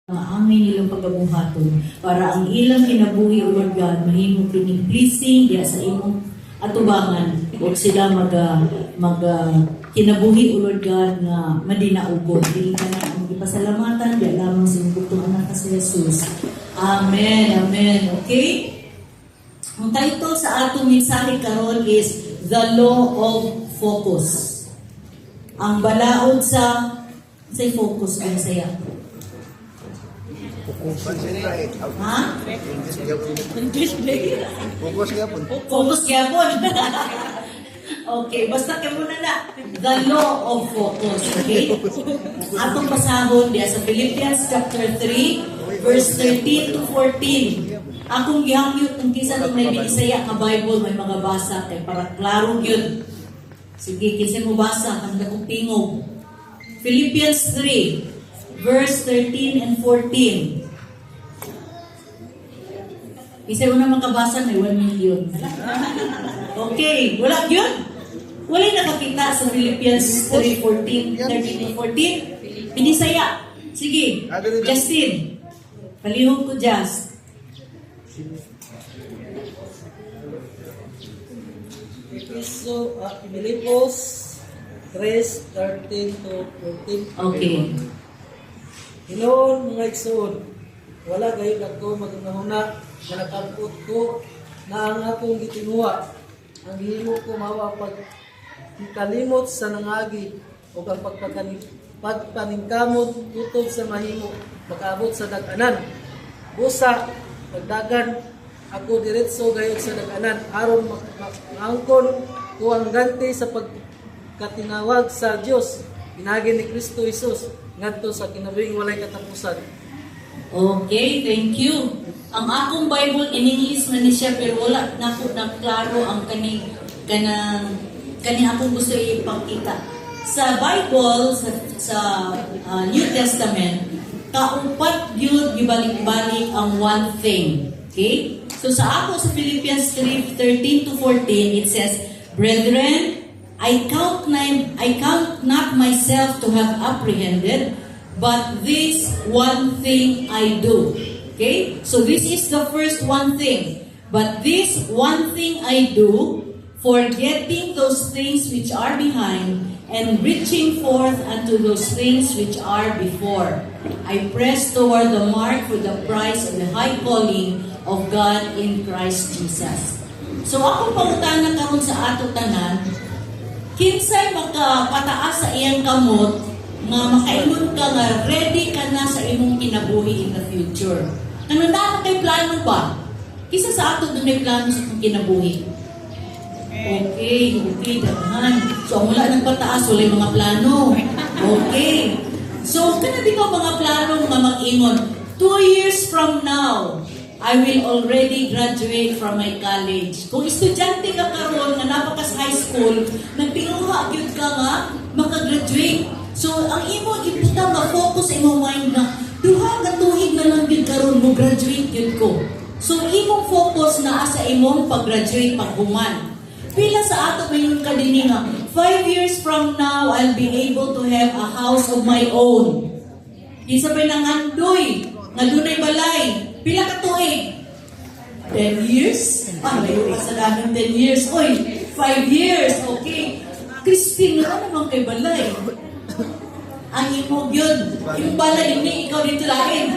Angay nilang pagkabuhaton para ang ilang kinabuhi o Lord God mahimong pinig-pleasing diya sa imong atubangan o sila kinabuhi o Lord God nga madinaugod. Dili ka na ang ipasalamatan diya lamang sa imong bugtong anak sa Jesus. Amen. Amen. Okay? Ang title sa atong mensahe karon is The Law of Focus. Ang balaod sa focus ang saya. Ha? Focus gyapon. Focus gyapon. Okay, basta kayo muna na. The law of focus. Okay? Atong basahon diya sa Philippians chapter 3, verse 13 to 14. Akong gihangyot ng kisa ng may Bisaya nga Bible, may mga basa kay para klaro yun. Sige, kinsa mo basa, ang dakong tingog. Philippians 3, verse 13 and 14. Isa mo na makabasa, may 1 million. Okay, wala yun. Wala nakakita sa Philippians 3:14, 13 and 14. Binisaya. Sige, Justin. Palihog ko, Just. Filipos 3:13 to 14. Okay. Hinoon mga igsoon, wala gayon ako magunahuna na nakabot ko na ang akong gitinuwa. Ang himo ko mawa pagkalimot sa nangagi o ang pagpaningkamot tutog sa mahimo makaabot sa daganan. Busa, pagdagan, ako diretso gayon sa daganan aron maangkon ko ang ganti sa pagkatinawag sa Dios pinagi ni Kristo Jesus ngadto sa kinabuhing walay katapusan. Okay, thank you. Ang akong Bible in English na ni siya pero wala na po na klaro ang kani akong gusto ipakita. Sa Bible sa New Testament, kaupat yun gibalik-balik ang one thing. Okay? So sa ako sa Philippians 3:13 to 14 it says, "Brethren, I count not myself to have apprehended, but this one thing I do." Okay? So this is the first one thing. But this one thing I do, forgetting those things which are behind and reaching forth unto those things which are before. I press toward the mark for the prize of the high calling of God in Christ Jesus. So akong pangutana karon sa ato tanan, kinsay makapataas sa iyang kamot nga makaingon ka nga ready ka na sa imong kinabuhi in the future. Ano na kay plano ba? Kisa sa ato doon may plano sa itong kinabuhi. Okay, daghan. So, mula ng pataas, wala mga plano. Okay. So, kanadi ko mga plano nga mag-ingon, 2 years from now, I will already graduate from my college. Kung estudyante ka karon nga napakas high school, nagpinuha gyud ka nga makagraduate. So, ang imo iputa ma-focus sa imong mind na duha ka tuig na lang gyud karon mo graduate gyud ko. So, imong focus na sa imong pag-graduate paghuman. Pila sa ato mayon ka dinhi nga 5 years from now I'll be able to have a house of my own. Isa pa nang andoy nga dunay balay. Pila ka tuig? 10 years? Layo pa sa daming 10 years. Oy, 5 years. Okay. Christine, wala naman kay balay. Ang imog yun. Yung balay, hindi ikaw dito lain.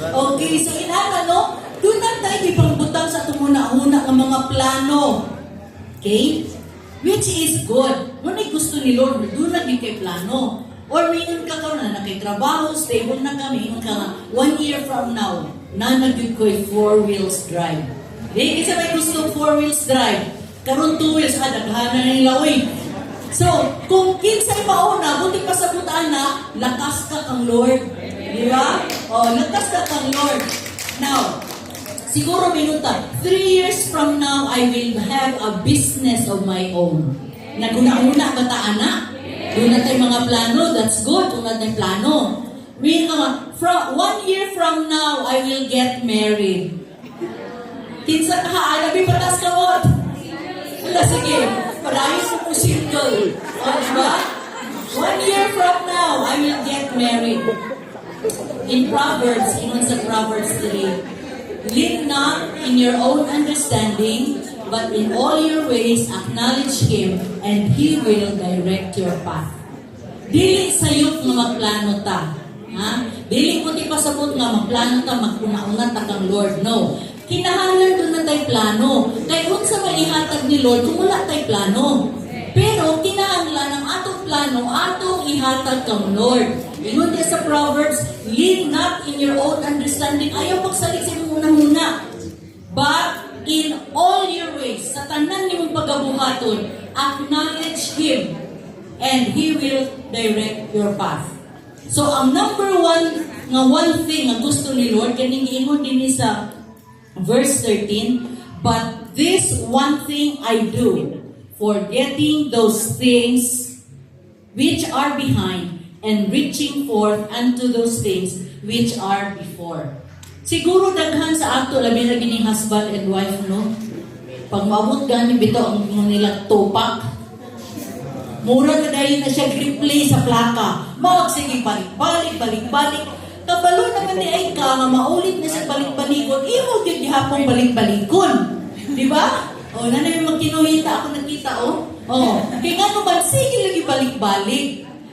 Okay, so inana, no? Doon na tayo ipangbutang sa tumuna-una ng mga plano. Okay? Which is good. Ngunit gusto ni Lord, doon na din kay plano. Or mayroon ka na nakitrabaho, stable na kami, mayroon ka nga, 1 year from now, nanagin ko'y 4 wheels drive. Di, isa may gusto 4 wheels drive. Karon 2 wheels, daghanan na nila, uy. So, kung kinsay mauna, buti pa sa butaan na, lakas ka kang Lord. Di ba? O, lakas ka kang Lord. Now, siguro minuta, 3 years from now, I will have a business of my own. Naguna-una ba ta, anak? Doon na tayo mga plano, that's good. Doon na tayo plano. From 1 year from now, I will get married. Kinsa ka, alabi patas ka mo. Wala, sige. Parahil sa po single. O, diba? 1 year from now, I will get married. In Proverbs, ingon sa Proverbs 3, lean not in your own understanding, but in all your ways acknowledge Him, and He will direct your path. Dili sayop nga magplano ta. Ha? Dili ko ti pasabot nga magplano ta, magpuna-una ta kang Lord. No. Kinahanglan doon na tayo plano. Kaya unsa maihatag ni Lord kung wala tayo plano. Pero kinahanglan ang atong plano, atong ihatag kang Lord. Ingon niya sa Proverbs, lean not in your own understanding. Ayaw pagsalit sa imong una-una. But in all your ways, sa tanan nimong pagabuhaton, acknowledge Him, and He will direct your path. So, ang number one thing nga gusto ni Lord, kaning ingon din sa verse 13, but this one thing I do, forgetting those things which are behind, and reaching forth unto those things which are before. Siguro daghan sa ato, labi na gining husband and wife, no? Pag maabot gani bito ang nilang topak, mura na dahil na siya replay sa plaka. Mawag sige balik-balik. Kabalo naman ni ay ka, nga maulit na sa balik-balikon, imo yun gihapong balik-balikon. Di ba? O, na yung magkinuhita ako nakita, o. Kaya nga naman, sige lagi balik-balik.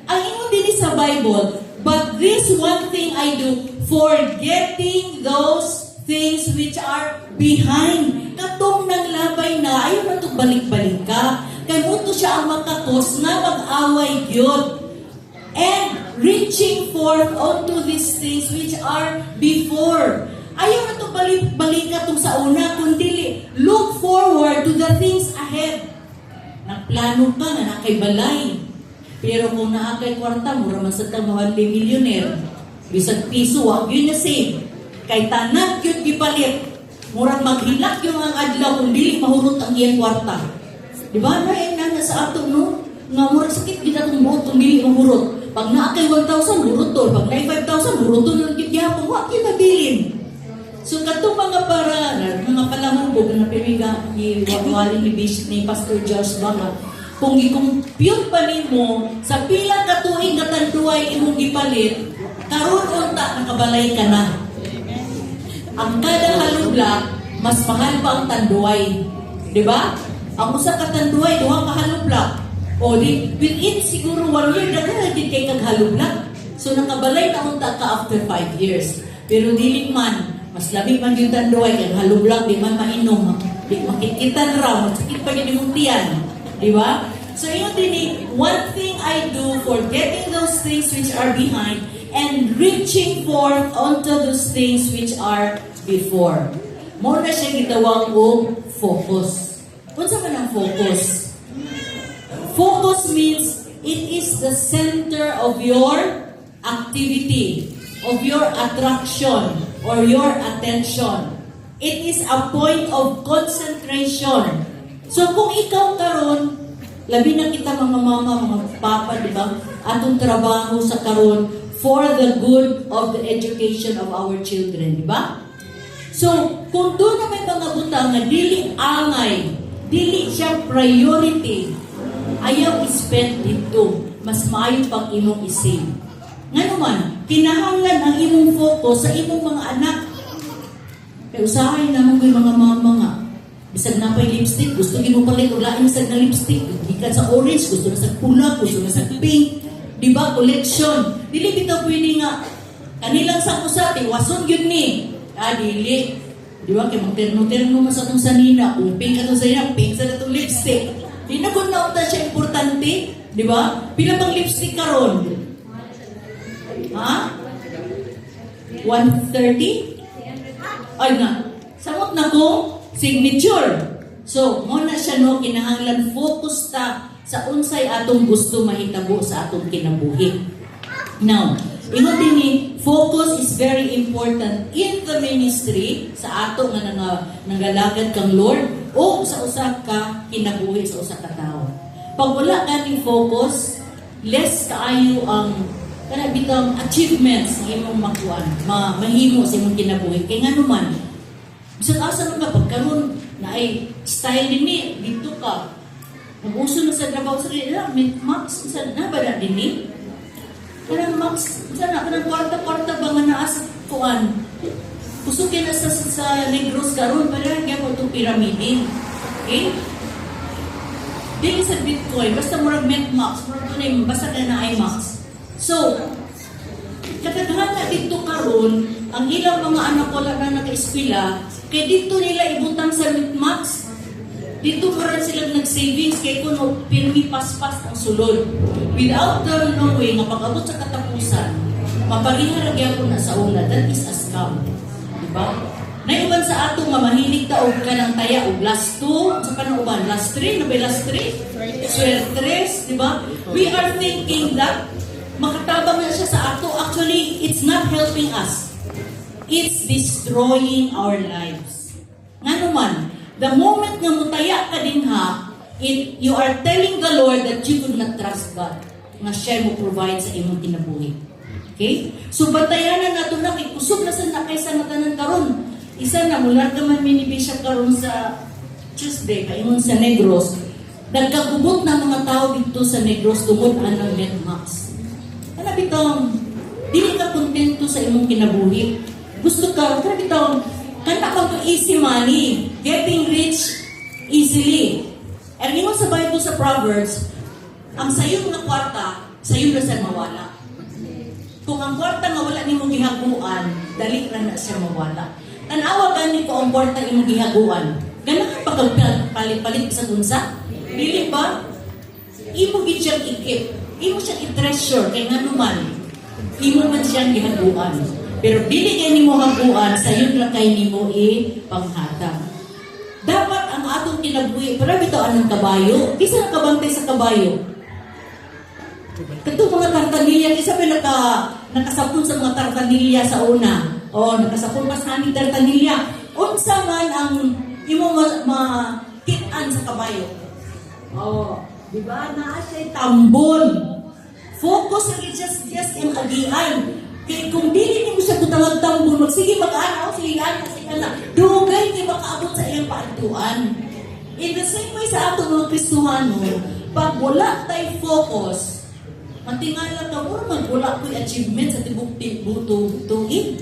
Ang imo din sa Bible, but this one thing I do, forgetting those things which are behind. Katong nang labay na, ayaw na itong balik-balik ka. Kaya mo siya ang makakos na mag-away yun. And reaching forth onto these things which are before. Ayaw na itong balik-balik ka itong sa una, kundi look forward to the things ahead. Nagplano ka na nakay balay. Pero kung naakay kwarta, mura man sa tamuhan di millionaire. Bisag piso, wag yun na save. Kay tanan yun gipalit. Murang maghilak yung ang adlaw kung dili mahurot ang iyang kwarta. Di ba? Na sa ato, no? Nga murang sakit kita itong buhot kung dili mahurot. Pag naakay 1,000, hurot to. Pag naay 5,000, hurot to ng kityapong. Wag yun nabilin. So katong mga mga palahubog na pimiga iwawali ni Bishop ni Pastor Josh Banga, kung i-compute pa nimo sa pila ka tuig nga tanduay imong gipalit, karon unta nakabalay ka na. Ang kada halublak mas mahal pa ang tanduay. Di ba? Ang usa ka tanduay duha ka halublak. O di within siguro 1 year daghan din kay kag halublak. So nakabalay na unta ka after 5 years. Pero dili man mas labi man yung tanduay kag halublak di man mainom. Di makikitan raw, masakit pa yun yung tiyan. Di ba? So yun din one thing I do, forgetting those things which are behind and reaching forth onto those things which are before. More na siya gitawag og focus. Unsa man ang focus? Focus means it is the center of your activity, of your attraction, or your attention. It is a point of concentration. So kung ikaw karon, labi na kita mga mama, mga papa, di ba? Atong trabaho sa karon for the good of the education of our children, di ba? So, kung doon na may mga butang na dili angay, dili siya priority, ayaw i-spend dito. Mas maayo pang imong isave. Nga naman, kinahanglan ang imong focus sa imong mga anak. Kaya usahay naman ko yung mga mama nga. Bisag na pa'y lipstick, gusto nyo mo palit, ulain bisag na lipstick. Ikan sa orange, gusto na sa pula, gusto na sa pink. Diba? Collection. Dili bitaw pwede nga. Kanilang sa kusati, wason yun ni. Dili. Diba? Kaya magterno-terno mo sa itong sanina. Kung pink atong sanina, pink sa itong lipstick. Di na kung naunta siya importante. Diba? Pila bang lipstick karon? Ha? 130? Ay nga. Samot na ko, signature. So, muna siya no, kinahanglan focus ta sa unsay atong gusto mahitabo sa atong kinabuhi. Now, ingon din ni, focus is very important in the ministry sa ato nga nangalagad kang Lord o sa usa ka kinabuhi sa usa ka tawo. Pag wala ka ning focus, less kaayo ang kana bitang achievements sa imong makuan, mahimo sa imong kinabuhi. Kay nga naman, bisag asa man ka pagkaroon na ay style din dito ka. Mag-uso na sa trabaho sa kanila, max sa na ba na din Kanang Max, sana kanang kwarta-kwarta ba nga naas kuan. Kusukin na sa Negros karon para gyud mo itong piramide. Okay? Dili sa Bitcoin, basta murag Metmax, murag tunay basta na IMAX. So, kadaghan na dito karon ang ilang mga anak wala na naka-eskwela, kay dito nila ibutang sa Metmax. Dito mura silang nag-savings kay kuno pirmi paspas ang sulod. Without them knowing nga pag-abot sa katapusan, maparihara gyapon na sa una, that is a scam. Diba? Naiban sa ato nga mahilig ta og kanang taya og last 2 sa panuban last 3 na ba last 3 suertres, diba? We are thinking that makatabang na siya sa ato. Actually, it's not helping us. It's destroying our lives. Nga naman, the moment nga mutaya ka din ha, you are telling the Lord that you could not trust God nga siya mo provide sa imong kinabuhi. Okay? So, batayanan nato na, kay kusog na sa nakaysa na tanan karon. Isa na, mula naman minibisya karon sa Tuesday, kaingon sa Negros, nagkagubot na mga tao dito sa Negros tungod anang Metmax. Ano bitong, dili ka kontento sa imong kinabuhi. Gusto ka, ano bitong, kanta ka to easy money, getting rich easily. Ang ingon sa Bible sa Proverbs, ang sayo mga kwarta, sayo na sa mawala. Kung ang kwarta nga wala ni mong gihaguan, dali ra na siya mawala. Tanawa gani ko ang kwarta imong gihaguan. Ganang pagpalit-palit sa unsa? Dili ba? Imo gid siyang ikip. Imo siyang i-treasure kay nganuman. Imo man siyang gihaguan. Pero dili kay nimo haguan, sayon ra kay nimo panghatag. Dapat ang atong kinabuhi, para bitaw anong kabayo, kisa nakabantay sa kabayo. Kato mga tartanilya, isa pa nakasapon sa mga tartanilya sa una. O, nakasapon pa sa aming tartanilya. Unsa man ang imo makitaan sa kabayo. O, di ba? Naa siya'y tambol. Focus ang just in agian. Kaya kung dili mo siya kutangag tambol, magsige mag-anaw, sige na. Dugay, di makaabot sa iyang paantuan. In the same way sa ato mga Kristuhano, pag wala tayo focus, matingala ka mo, wala ko'y achievement sa tibuk-tuig.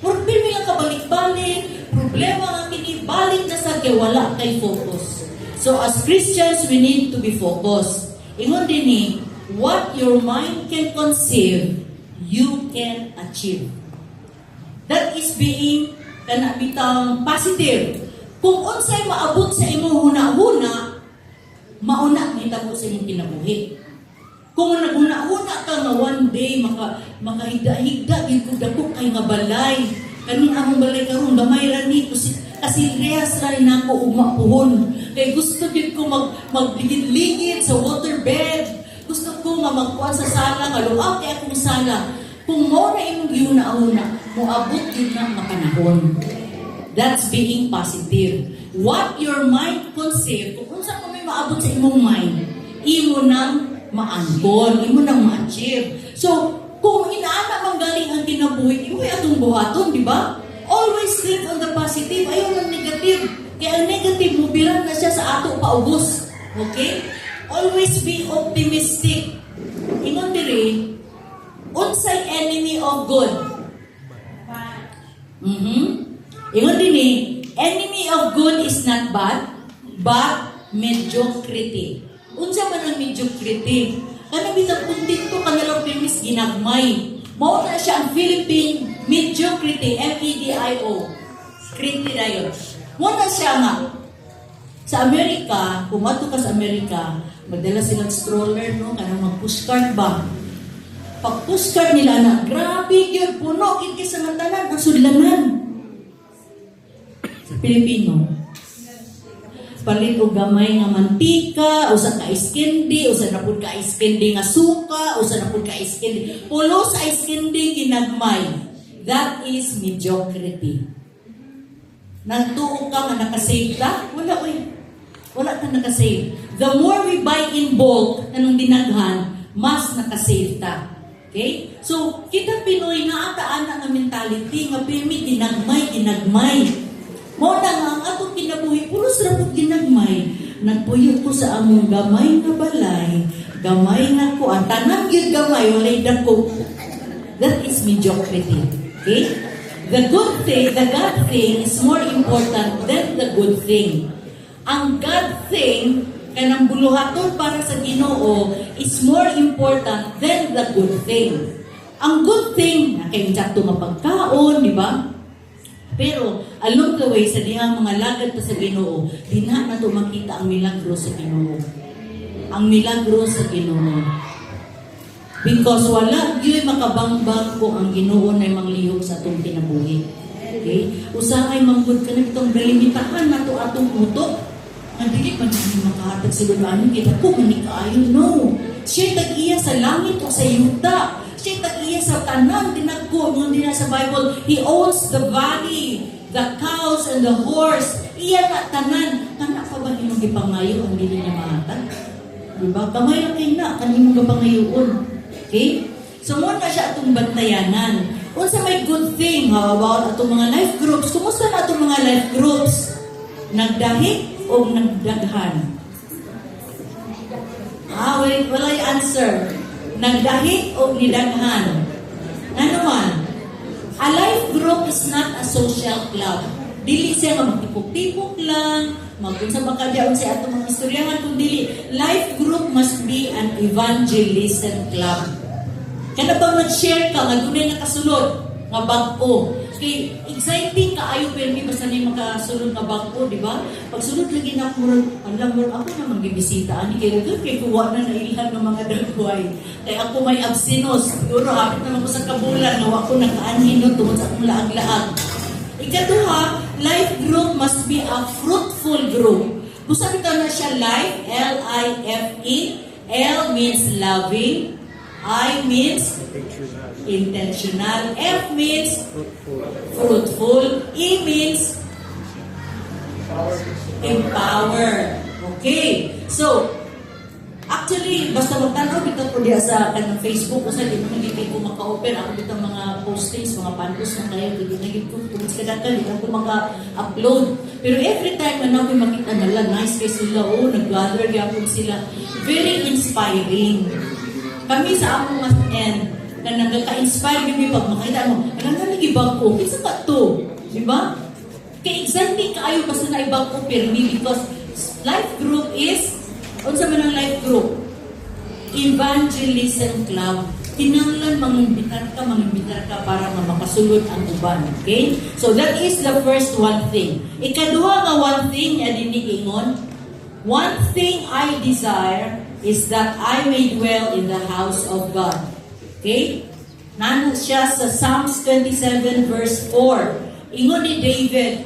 Purpil lang ka balik-balik, problema nga kinibalik na sa kay wala kay focus. So as Christians, we need to be focused. Ingon din ni, what your mind can conceive, you can achieve. That is being kanabitang positive. Kung unsay maabot sa imong huna-huna, mauna mahitabo sa imong kinabuhi. Kung naguna-una ka nga one day, makahigda-higda, gilkudako kay nga balay. Kaning among balay karon gamay ra ni kasi rehas ra na ako umapuhon. Kay gusto gid ko magligid-ligid sa waterbed. Gusto ko nga magkuan sa sala nga luag kay akong sala. Kung mo na imong giuna-una, moabot yun na nga panahon. That's being positive. What your mind conceive, kung unsa mo may maabot sa imong mind, imo nang maangkon, imo nang ma-achieve. So, kung inaana man galing ang kinabuhi, imo ay atong buhaton, di ba? Always think on the positive, ayaw ng negative. Kaya ang negative, mubiran na siya sa ato paubos. Okay? Always be optimistic. Ingon diri, unsay enemy of good? Ingon diri, enemy of good is not bad, but mediocrity. Unsa man ang mediocrity? Kanang bitang puntit ko kanilang premise ginagmay. Mao na siya ang Philippine mediocrity, MEDIO. Crity na yun. Mao na siya nga. Sa Amerika, pumato ka sa Amerika, magdala silang stroller, no? Kanang mag-pushcart ba? Pag pushcart nila na, grabe yun, puno, ikis sa matanan, ang sudlanan. Sa Pilipino, palit og gamay nga mantika, usa ka ice candy, usa na pud ka ice candy nga suka, usa na pud ka ice candy. Pulo sa ice candy ginagmay. That is mediocrity. Nagtuo ka nga nakasave ka? Wala oy. Wala ka nakasave. The more we buy in bulk kanang dinaghan, mas nakasave ta. Okay? So, kita Pinoy na ataan nga mentality nga pirmi ginagmay. Mo na nga ang atong kinabuhi, pulos ra pud ginagmay. Nagpuyo ko sa among gamay nga balay, Gamay na ko. Ang tanang yun gamay, walay dako. That is mediocrity. Okay? The God thing is more important than the good thing. Ang God thing, kanang buluhaton para sa Ginoo, is more important than the good thing. Ang good thing, nakainsakto mapagkaon, di ba? Pero, along the way, sa dihang mga lagad pa sa Ginoo, di na nato makita ang milagro sa Ginoo. Ang milagro sa Ginoo. Because wala yun makabangbang kung ang Ginoo na manglihok sa atong kinabuhi. Okay? Usahay manggod ka na itong galimitahan na to atong utok. Ang dili man hindi makahatag sa lulaan kita ko manikaayo. No. Siya tag-iya sa langit o sa yuta. Siya tag-iya sa tanan dinagko nung din sa Bible. He owns the valley, the cows and the horse. Iya na tanan. Tanan pa ba nimong gipangayo ang dili niya mahatag? Diba? Kamay na kayo na kanimong gipangayoon. Okay? So, muna siya itong bantayanan. Unsa may good thing, how about itong mga life groups? Kumusta na itong mga life groups? Nagdahit o nagdaghan? Wait, wala yung answer. Nagdahit o nidaghan? Ano man? A life group is not a social club. Dili siya nga magtipok-tipok lang, magpunsa makadyaon sa atong mga istoryahan, kung dili. Life group must be an evangelism club. Kaya bang nag-share ka, nga dunay nakasulod, nga bag-o. Okay, exciting ka, ayaw permi, basta na yung makasulod nga bag-o, di ba? Pag sulod lagi na ako, alam mo, ako na magbibisita, ani kayo doon, kaya kuha na nailan ng mga dagway. Kaya ako may absinos, siguro, hapit naman ko sa kabulan, nawa ko nakaanhin nun, tungkol sa akong laag-laag. Ikaduha, life group must be a fruitful group. Kung sabi ka na siya life, L-I-F-E, L means loving, I means intentional, F means fruitful, E means empower. Okay. So, actually, basta magtanaw dito po diya sa kanang Facebook kasi di mo nagiging ko maka-open ako dito mga postings, mga pantos na kayo, di nagiging ko tumis ka datan, di ko maka-upload. Pero every time na namin makita nila, nice kayo sila, nag-gather yapon sila. Very inspiring. Kami sa among mas end, na nagka-inspire kami pag makita mo, alam na nag-ibang ko, isa ka to, di ba? Kaya exciting kaayo basta na ibang ko permi because life group is, unsa man ang life group? Evangelism club. Kinahanglan mangimbitar ka para makasulod ang uban. Okay? So that is the first one thing. Ikaduha nga one thing, adinig ingon, one thing I desire is that I may dwell in the house of God. Okay? Nano siya sa Psalms 27 verse 4. Ingon ni David,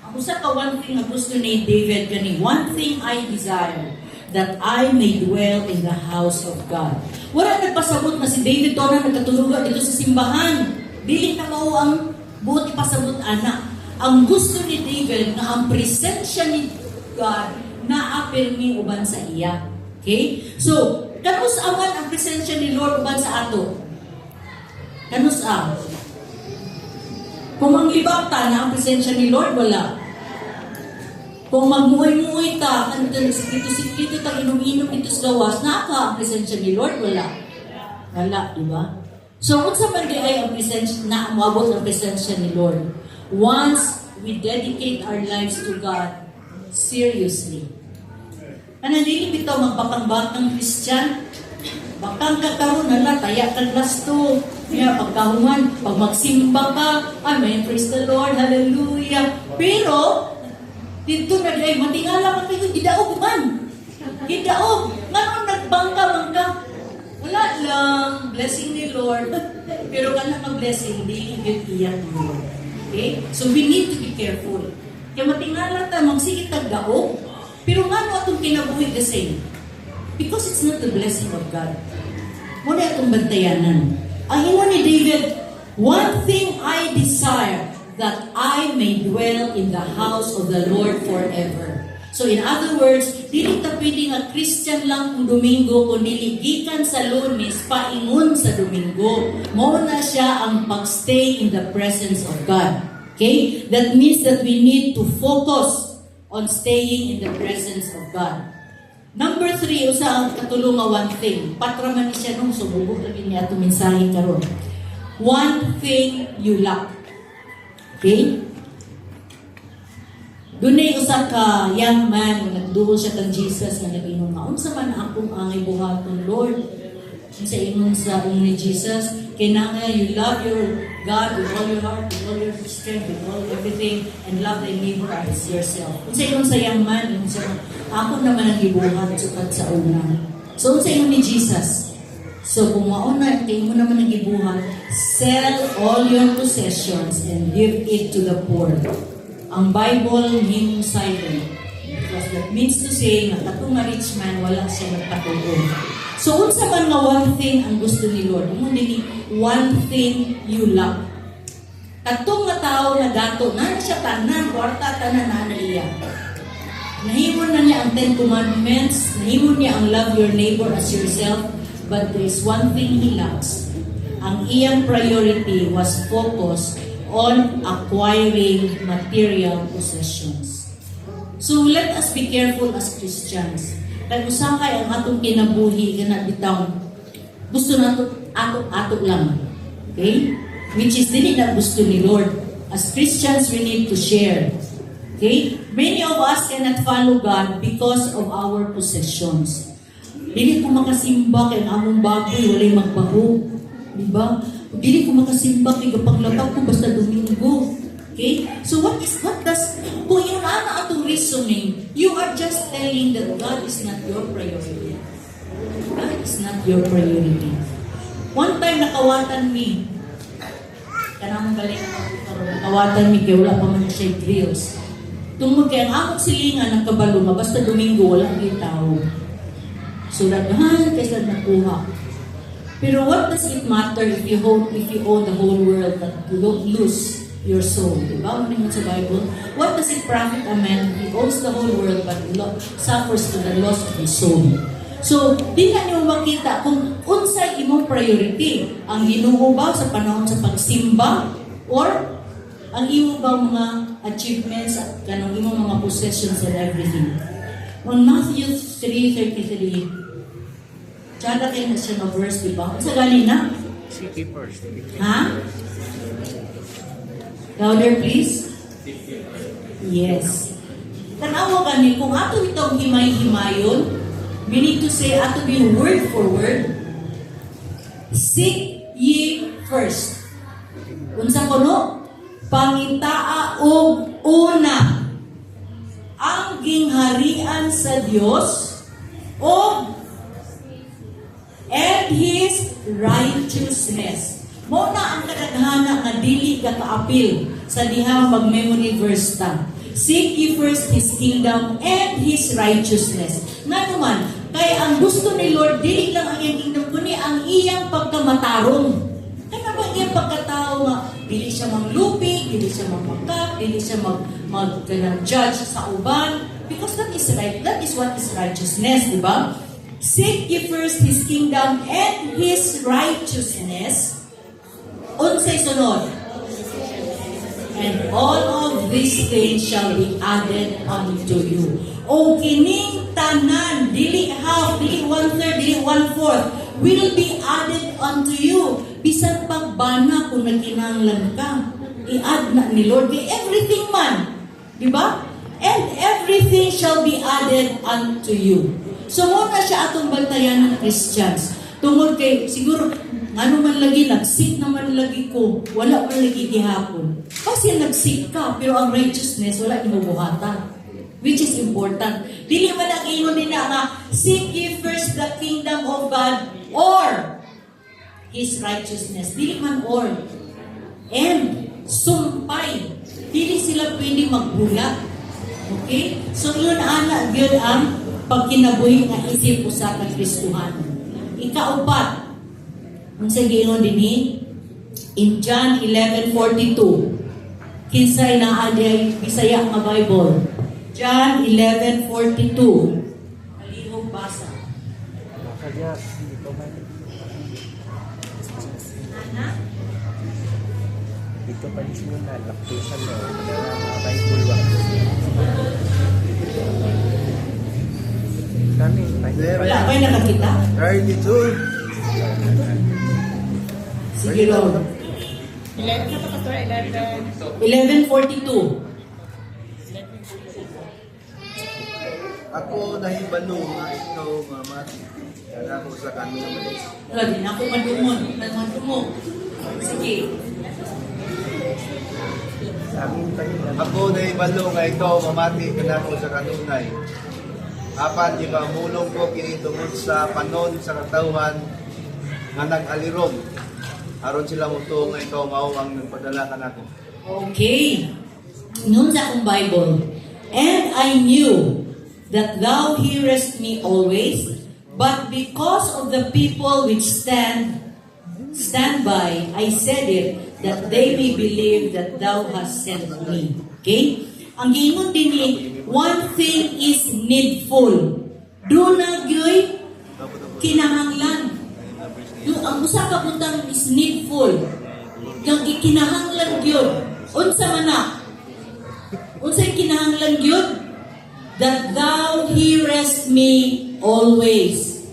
ang usa ka one thing na gusto ni David gani, one thing I desire, that I may dwell in the house of God. Wala nagpasabot na si David to na nagkatulugan dito sa simbahan. Dili na mao ang buot ipasabot anak. Ang gusto ni David na ang presensya ni God na apirmi uban sa iya. Okay? So, kanus aman ang presensya ni Lord uban sa ato? Kanus am? Kung manglibata na ang presensya ni Lord, wala. Kung magmuoy-muoy ta, sikito-sikito ta, inom-inom dito sa gawas, naka ang presensya ni Lord, wala. Wala, di ba? So, kung sa man ay ang presensya, na umabot ang presensya ni Lord, once we dedicate our lives to God, seriously. Ananili bitaw magpapangbatang Christian, bakang kakaroon na taya kang lasto. Kaya pagkahuman, pag magsimba ka, amen, praise the Lord, hallelujah. Pero, dito na ay matingala man kayo, gidaog man. Gidaog. Ngayon nagbangka man ka. Wala lang, blessing ni Lord. Pero kana mag-blessing, hindi iyak ni Lord. Okay? So we need to be careful. Kaya matingala ta, magsigit tagdaog. Pero nga atong kinabuhi the same. Because it's not the blessing of God. Muna atong bantayanan. Ang ino ni David, one thing I desire, that I may dwell in the house of the Lord forever. So in other words, dili ta pwede nga Christian lang kung Domingo, kung gikan sa Lunes, paingon sa Domingo. Mao na siya ang pagstay in the presence of God. Okay? That means that we need to focus on staying in the presence of God. Number 3, usa ang katulong nga one thing. Patraman ni siya nung sububok lagi niya itong mensahe karon. One thing you lack. Okay? Dunay usa ka young man nga nagduol siya kang Jesus nga nag-ingon nga unsa man akong angay buhaton, Lord? Unsa ingon sa ni Jesus, kinahanglan you love your God with all your heart, with all your strength, with all everything, and love thy neighbor as yourself. Unsa ingon sa young man, unsa ako naman ang gibuhat sukad sa una. So unsa ingon ni Jesus? So kung mauna kay mo naman ang gibuhat, sell all your possessions and give it to the poor. Ang Bible him silent. Because that means to say nga katong nga rich man wala siya nagpatuon. So unsa man nga one thing ang gusto ni Lord? Mo ni one thing you lack. Katong nga tao na dato na siya tanan kwarta tanan na iya. Nahimon na niya ang 10 commandments, nahimon niya ang love your neighbor as yourself, but there is one thing he lacks. Ang iyang priority was focused on acquiring material possessions. So let us be careful as Christians. Kaya usakay ang atong kinabuhi na bitaw gusto nato ato lang. Okay? Which is dili na gusto ni Lord. As Christians, we need to share. Okay? Many of us cannot follow God because of our possessions. Dili ko makasimba kay ang among baboy walay magbaho. Diba? Dili ko makasimba kay gapanglakaw ko basta Domingo. Okay? So what does, kung yun ana atong reasoning, you are just telling that God is not your priority. God is not your priority. One time nakawatan mi, kanang balik ako, nakawatan mi kaya wala pa man siya grills. Tungod kaya ang among silingan ng kabalo nga, basta Domingo wala ang tao. So ragahan kaysa nakuha. Pero what does it matter if you own the whole world but you don't lose your soul? Diba? Ano sa Bible? What does it profit a man if he owns the whole world but suffers to the loss of his soul? So, di na niyo makita kung unsay imong priority. Ang Ginoo ba sa panahon sa pagsimba? Or ang imo ba mga achievements at kanang imong mga possessions and everything? On Matthew 3:33, tsada kayo na siya na verse, di ba? Sa galing na? City first. Ha? Louder, please. Yes. Tanawa gani, kung ato itong himay-himayon, we need to say ato be word for word. Seek ye first. Unsa kuno? Pangitaa og una ang gingharian sa Dios o and His righteousness. Mo na ang kadaghana nga dili ka kaapil sa diha mag-memory verse ta. Seek ye first His kingdom and His righteousness. Nga naman, kay ang gusto ni Lord, dili lang ang iyang kingdom, kundi ang iyang pagkamatarong. Kaya ba iyang pagkatao nga, dili siya manglupi, dili siya magmakap, dili siya mag-judge sa uban. Because that is right. That is what is righteousness, di ba? Seek ye first His kingdom and His righteousness. Unsay sunod? And all of these things shall be added unto you. O kining tanan, dili half, dili 1/3, dili 1/4, will be added unto you. Bisan pagbana kung nagkinahanglan ka, i-add na ni Lord kay everything man. Di ba? And everything shall be added unto you. So muna siya atong bantayan ng Christians. Tungod kay, siguro, ano man lagi, nagsik naman lagi ko, wala man lagi gihapon. Kasi nagsik ka, pero ang righteousness, wala inubuhatan. Which is important. Dili man ang ingon din na nga, seek ye first the kingdom of God or His righteousness. Dili man or. And, sumpay. Dili sila pwede magbulat. Okay? So yun yun ang pagkinabuhi nga isip usa ka Kristohan. Ikaupat, ang sagiingon din in John 11:42, kinsay na aday Bisaya nga Bible. John 11:42. Alihog basa. Kaya, dito man. Ana? Dito pa rin na, laktusan mo. Mga Bible wa. Kani, Wala ba yung nakakita? 32. Sige lang. 11:42. Ako nahibalo nga ikaw mamati. Kaya ako sa kanunay. Wala din ako madumon. Madumon. Sige. Ako nahibalo nga ikaw mamati. Kaya ako sa kanunay. Apan di ba mulong ko kini tungod sa panon sa katawhan nga nag-alirom. Aron sila muto nga ikaw mao ang nagpadala kanako. Okay. Noon sa akong Bible. And I knew that thou hearest me always, but because of the people which stand by, I said it, that they may believe that thou hast sent me. Okay? Ang giingon din ni, one thing is needful. Do na gyoy kinahanglan. Ang usa ka butang is needful. Yung ikinahanglan gyud. Unsa man na? Unsay kinahanglan gyud? That thou hearest me always.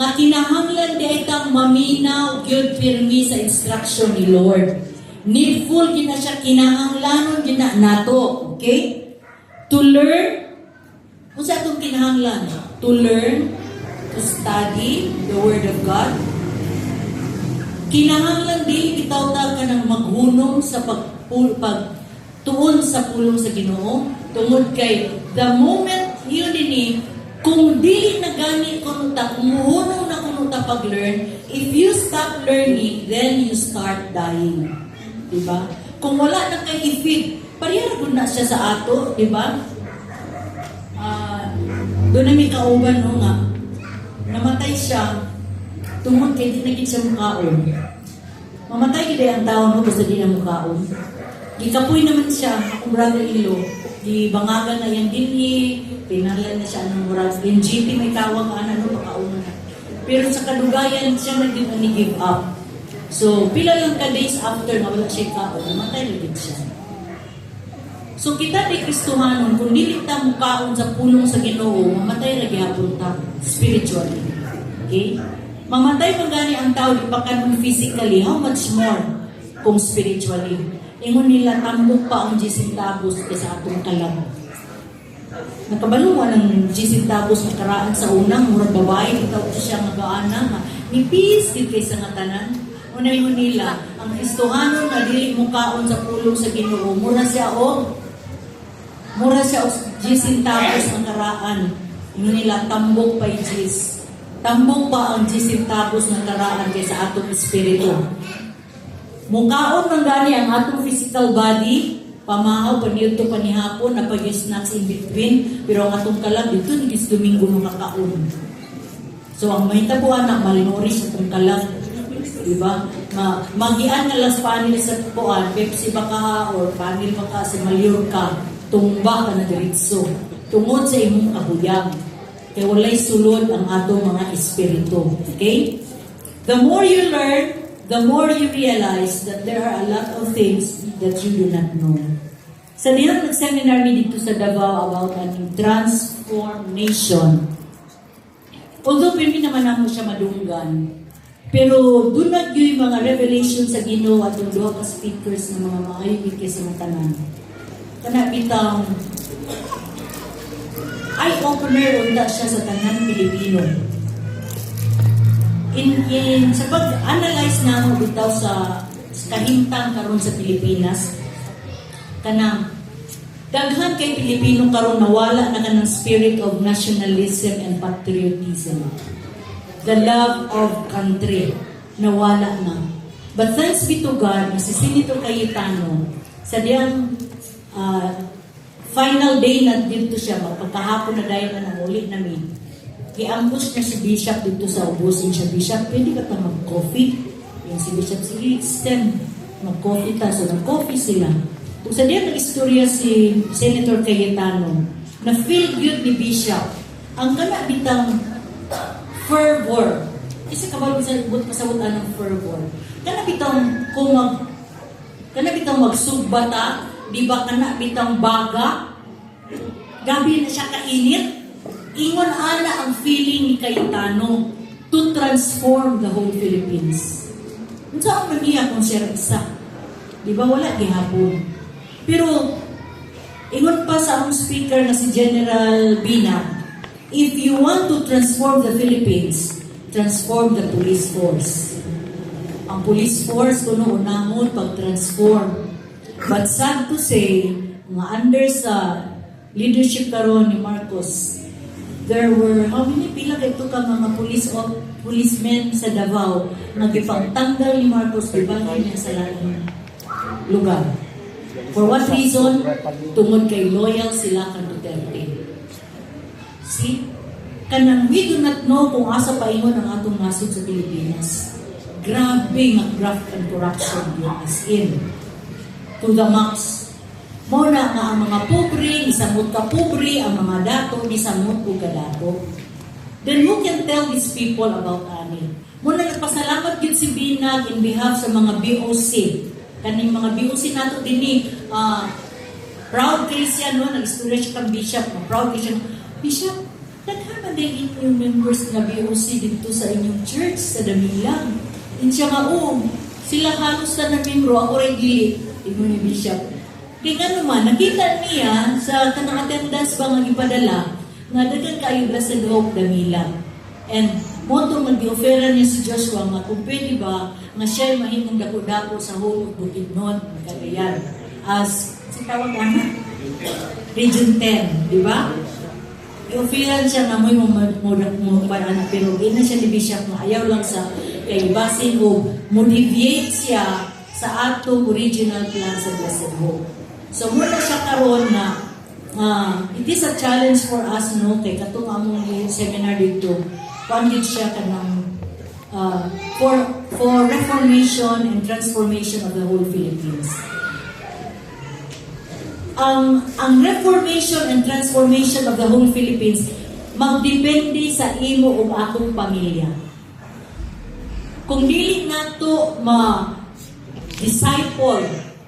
Nga kinahanglan di itang maminaw gyud pirmi sa instruction ni Lord. Needful gina siya, kinahanglanon gina nato. Okay? To learn, unsa itong kinahanglan? To learn, to study the Word of God. Kinahanglan di bitaw ta ka ng maghunong sa pagtuon sa pulong sa Ginoo tungod kay the moment yun ini kung dili na gani kuno ta kumuhunong na kuno ta pag-learn, if you stop learning then you start dying, di ba? Kung wala na kay i-feed, pareha gud na siya sa ato, di ba? Doon na may kauban no nga namatay siya tungod kay di na gid siya mukaon. Mamatay gid ang tao no basta di na mukaon. Gikapoy naman siya, akong brother-in-law. Di bangagan na yung dinhi, pinalan na siya ng murag. Yung GP may tawag ano, makauna na. Pero sa kadugayan siya nag-give up. So, pila lang ka days after na wala siya kaon, namatay na siya. So, kita di Kristohanon, kung dili ta mukaon sa pulong sa Ginoo, mamatay na gyapon ta spiritually. Okay? Mamatay man gani ang tao di pa kanon physically, how much more kung spiritually? Ingon nila tambok pa ang 10 centavos sa atong kalam. Nakabalungan ng 10 centavos na karaan sa unang murag babae, itaw siya nga gaana nga nipis gid kay sa nga tanan. Una ingon nila, ang Kristohanon nga dili mukaon sa pulong sa Ginoo, mura siya og 10 centavos ang karaan. Ingon nila tambok pa Diyos. Tambok pa ang 10 centavos nga karaan kay sa atong espiritu. Mukaon man gani ang atong physical body, pamahaw, paniyot panihapon, napag-snacks in between, pero ang atong kalam, dito ni Domingo makakaon. So, ang mahitabuan na, malinoris atong kalam, diba? Magian na las panil sa puan, Pepsi baka or panil baka sa Mallorca, tumba ka na diritso, tungod sa imong kabuyang. Kaya walay sulod ang atong mga espiritu. Okay? The more you learn, the more you realize that there are a lot of things that you do not know. Sa niyang nag-seminar ni dito sa Davao about an transformation. Although pwede naman naman siya madunggan, pero doon na yung mga revelation sa Ginoo at yung duha ka speakers ng mga maayong sa mga tanan. Kana bitang eye-opener unda siya sa tanan Pilipino. Sa pag-analyze na mo bitaw sa kahimtang karon sa Pilipinas, kanang daghan kay Pilipino karon nawala na kanang spirit of nationalism and patriotism. The love of country nawala na. But thanks be to God, si Senator Cayetano, sa diyang final day na dito siya, magpagkahapon na dahil na nangulit namin. I-ambush niya si Bishop dito sa ubusin siya. Bishop, pwede ka ta mag-coffee? Yung si Bishop, sige, extend. Mag-coffee ta. So, nag-coffee sila. Kung sa diyan nag-istorya si Senator Cayetano, na-feel good ni Bishop, ang kana bitang fervor. Isa ka ba sa kasabutan ng fervor? Kana bitang magsugbata, di ba kana bitang baga? Gabi na siya kainit. Ingon ana ang feeling ni Cayetano to transform the whole Philippines. Unsa ang maniya kung siya isa? Di ba wala gihapon? Pero ingon pa sa among speaker na si General Bina, if you want to transform the Philippines, transform the police force. Ang police force kuno unahon pag-transform. But sad to say, nga under sa leadership karon ni Marcos, there were, how many pila kay ito ka mga policemen sa Davao nga gipangtanggal ni Marcos gibalhin niya sa laing lugar. For what reason? Tungod kay loyal sila kan Duterte. See? Kanang we do not know kung asa paingon ang atong nasod sa Pilipinas. Grabe nga graft and corruption yun as in. To the max. Muna nga ang mga pobre, isamot ka pobre, ang mga dato, isamot ko ka dato. Then who can tell these people about ani? Muna nagpasalamat yun si Binag in behalf sa mga BOC. Kaning mga BOC nato din proud kayo siya, no? Nag-istorya siya kang bishop. Proud kayo siya. Bishop, nagkama din inyong members na BOC dito sa inyong church, sa Damilang. In siya nga, sila halos na membro, ako rin gili, ingon ni Bishop. Kaya nga naman, nakita niya sa kanang attendance ba nga ipadala, nga dagan kayo Blessed Hope Damilang. And moto mag-ofera niya si Joshua nga kung pwede ba nga siya'y mahimong dako-dako sa whole of Bukidnon, Cagayan. As, si tawag na, Region 10, di ba? I-offeran siya nga mo paraan, pero ina siya ni Bishop nga ayaw lang sa kay basin o mo-deviate siya sa atong original plan sa Blessed Hope. So muna siya karon na it is a challenge for us, no, kay katong among seminar dito, pandit siya kanang for reformation and transformation of the whole Philippines. Ang reformation and transformation of the whole Philippines magdepende sa imo ug akong pamilya. Kung dili nato ma-disciple,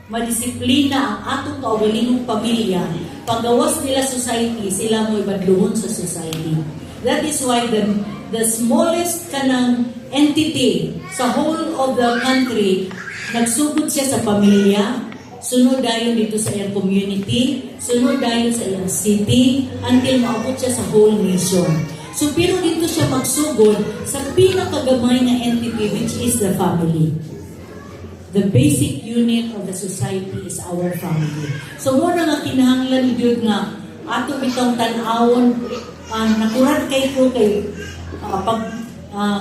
ma-disiplina ang atong kaugalingong pamilya, paggawas nila society, sila mo ibadluhon sa society. That is why the smallest kanang entity sa whole of the country, nagsugod siya sa pamilya, sunod dayon dito sa iyang community, sunod dayon sa iyang city, until maabot siya sa whole nation. So, pero dito siya magsugod sa pinakagamay na entity, which is the family. The basic unit of the society is our family. So, muna nga kinahanglan yun nga, ato bitong tanawon, nakurat kay ko kay pag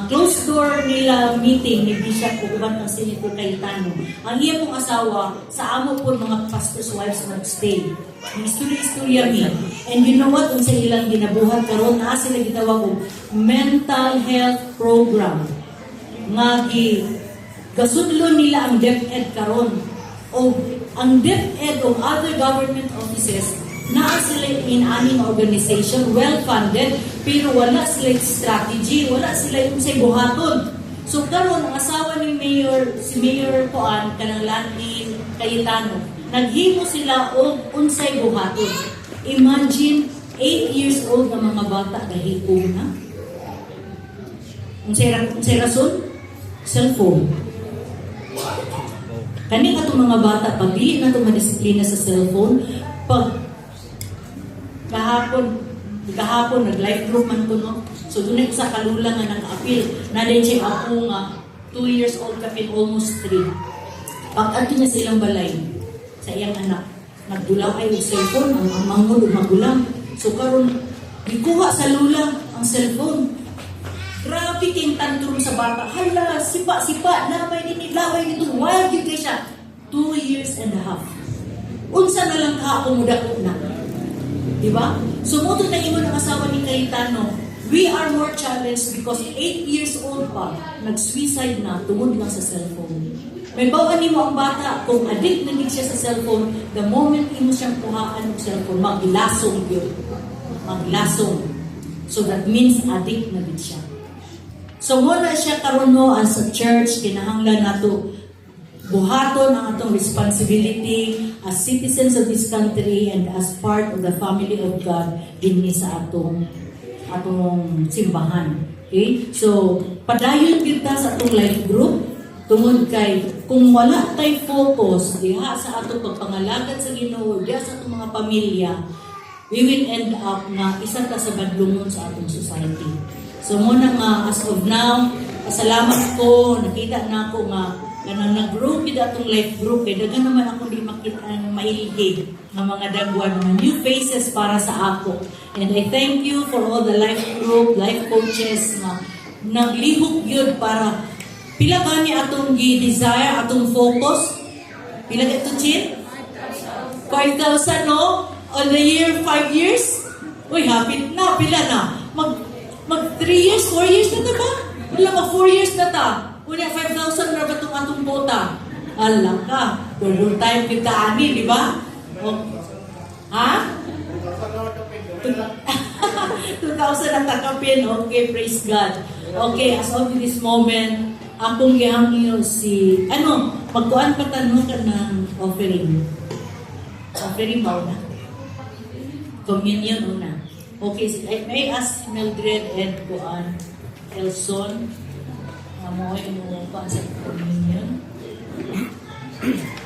closed door nila meeting ni Bishop Uguban ng Senator Cayetano. Ang iya pong asawa, sa amo po mga pastor's wives mag-stay. Istorya niya. And you know what? Kung sa ilang ginabuhat karon na sila gitawag og mental health program. Nga gasudlo nila ang DepEd karon. O ang DepEd o other government offices naa sila in aning organization, well-funded, pero wala sila strategy, wala sila yung sa buhaton. So karon ang asawa ni si Mayor Koan, kanang Landy Cayetano, naghimo sila og unsay buhaton. Imagine, 8 years old na mga bata nahikong na. Unsay rason? Cellphone. Kaning atong mga bata, pabili na itong madisiplina sa cellphone, pag kahapon nag-live group man ko, no? So doon sa kalula nga nag-appeal, na din siya ako nga 2 years old kapin almost 3. Pag-ato niya sa ilang balay sa iyang anak, nagdulaw ay yung cellphone, ang mangod o magulang. So karon gikuha sa lula ang cellphone. Grabe king tantrum sa bata. Hala, sipa, namay din laway nito. Wild yun kayo siya. 2 years and a half. Unsa na lang kaakomoda ko na. Diba? So, muto na imo ng asawa ni Cayetano, we are more challenged because 8 years old pa, nag-suicide na, tungod lang sa cellphone. May bawan ni mo ang bata, kung addict na siya sa cellphone, the moment imo siyang kuhaan ng cellphone, maglasong yun. Maglasong. So, that means addict na din siya. So, wala siya karon no as a church, kinahanglan nato buhaton ang atong responsibility as citizens of this country and as part of the family of God dinhi sa atong atong simbahan. Okay? So, padayon kita sa atong life group tungod kay kung wala tay focus diha sa atong pagpangalagad sa Ginoo, diha sa atong mga pamilya, we will end up na isa ta sa badlungon sa atong society. So muna nga as of now, salamat ko, nakita na ako nga kanang nag-grow kid atong life group kay daghan naman ako di makita ang mailigid nga mga dagwan mga new faces para sa ako. And I thank you for all the life group, life coaches nga naglihok yun para pila gani atong gi-desire, atong focus. Pila ito, Chin? 5,000, no? On the year, 5 years? Uy, hapit na. Pila na? Mag 3 years, 4 years na ba? Wala, mag 4 years na ta. Una, 5,000 na ba itong atong bota? Alam ka. Full time kita ani, di ba? O, ha? 2,000 ang takapin. Okay, praise God. Okay, as of this moment, akong gihangyo si, magkuhan pa tanong ka ng offering. Offering ba na? Communion una. Okay, may I ask Mildred and kuan Elson, mo ay mo pa sa communion.